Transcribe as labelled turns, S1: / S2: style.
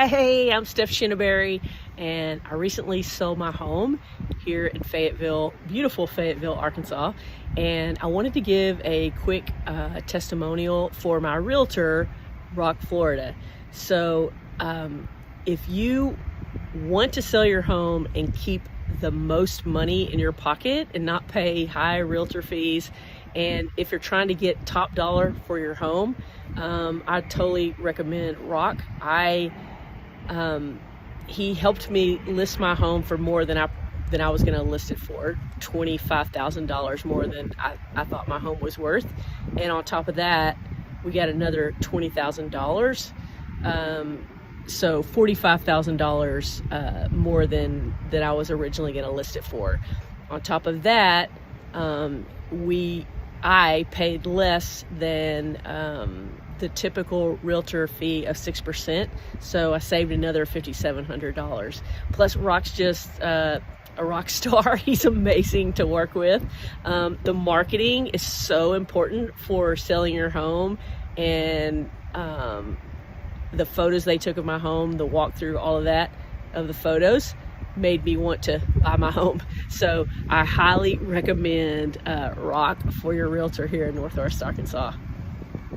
S1: Hey, I'm Steph Shinabery, and I recently sold my home here in Fayetteville, beautiful Fayetteville, Arkansas. And I wanted to give a quick testimonial for my realtor, Rock, Florida. So if you want to sell your home and keep the most money in your pocket and not pay high realtor fees, and if you're trying to get top dollar for your home, I totally recommend Rock. He helped me list my home for more than I was going to list it for, $25,000 more than I thought my home was worth. And on top of that, we got another $20,000. So $45,000 more than I was originally going to list it for. On top of that, I paid less than the typical realtor fee of 6%, so I saved another $5,700. Plus, Rock's just a rock star. He's amazing to work with. The marketing is so important for selling your home, and the photos they took of my home, the walkthrough, all of that, of the photos, made me want to buy my home. So I highly recommend Rock for your realtor here in Northwest Arkansas.